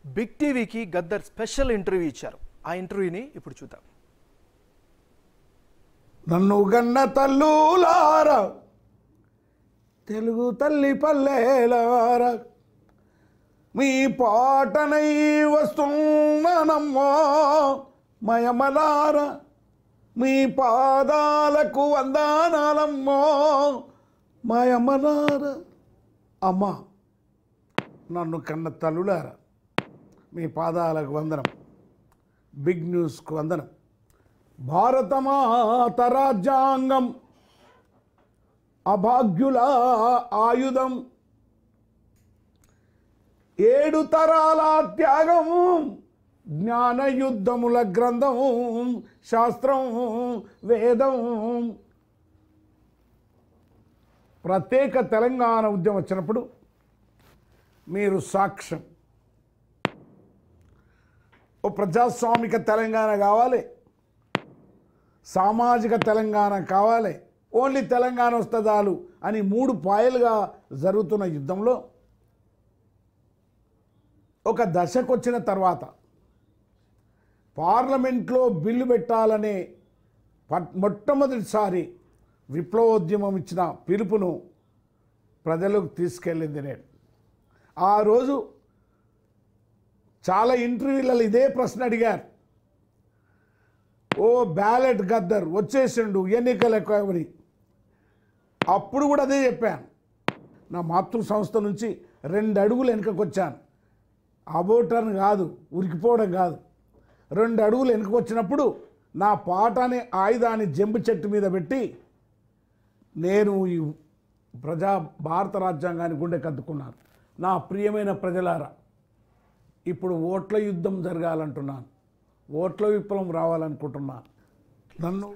Big టీవీకి Gaddar special interview ఇచ్చారు. ఆ ఇంటర్వ్యూని ఇప్పుడు చూద్దాం. నన్ను గన్న తల్లులారా, తెలుగు తల్లి పల్లెలారా, మీ పాటనై వస్తున్నానమ్మా మయమలారా, మీ పాదాలకు వందనాలమ్మా మయమలారా. అమ్మా, నన్ను కన్న తల్లులారా, మీ పాదాలకు వందనం. బిగ్ న్యూస్కు వందనం. భారతమాత రాజ్యాంగం అభాగ్యుల ఆయుధం, 7 తరాల త్యాగం, జ్ఞానయుద్ధముల గ్రంథం, శాస్త్రం వేదం. ప్రత్యేక తెలంగాణ ఉద్యమం వచ్చినప్పుడు మీరు సాక్ష్యం. ఓ ప్రజాస్వామిక తెలంగాణ కావాలి, సామాజిక తెలంగాణ కావాలి, ఓన్లీ తెలంగాణ వస్తే చాలు అని 3 పాయలుగా జరుగుతున్న యుద్ధంలో ఒక దశకు వచ్చిన తర్వాత పార్లమెంట్లో బిల్లు పెట్టాలనే మొట్టమొదటిసారి విప్లవోద్యమం ఇచ్చిన పిలుపును ప్రజలకు తీసుకెళ్ళింది నేను. ఆ రోజు చాలా ఇంటర్వ్యూలలో ఇదే ప్రశ్న అడిగారు. ఓ బ్యాలెట్ గద్దర్ వచ్చేసిండు ఎన్నికలకు అని. అప్పుడు కూడా అదే చెప్పాను. నా మాతృ సంస్థ నుంచి 2 అడుగులు వెనుకకు వచ్చాను. అబోటర్ని కాదు, ఉరికిపోవడం కాదు. 2 అడుగులు వెనుకకు వచ్చినప్పుడు నా పాట అనే ఆయుధాన్ని జంబు చెట్టు మీద పెట్టి నేను ఈ భారత రాజ్యాంగాన్ని గుండె కద్దుకున్నాను. నా ప్రియమైన ప్రజలారా, ఇప్పుడు ఓట్ల యుద్ధం జరగాలంటున్నాను, ఓట్ల విప్లవం రావాలనుకుంటున్నాను. నన్ను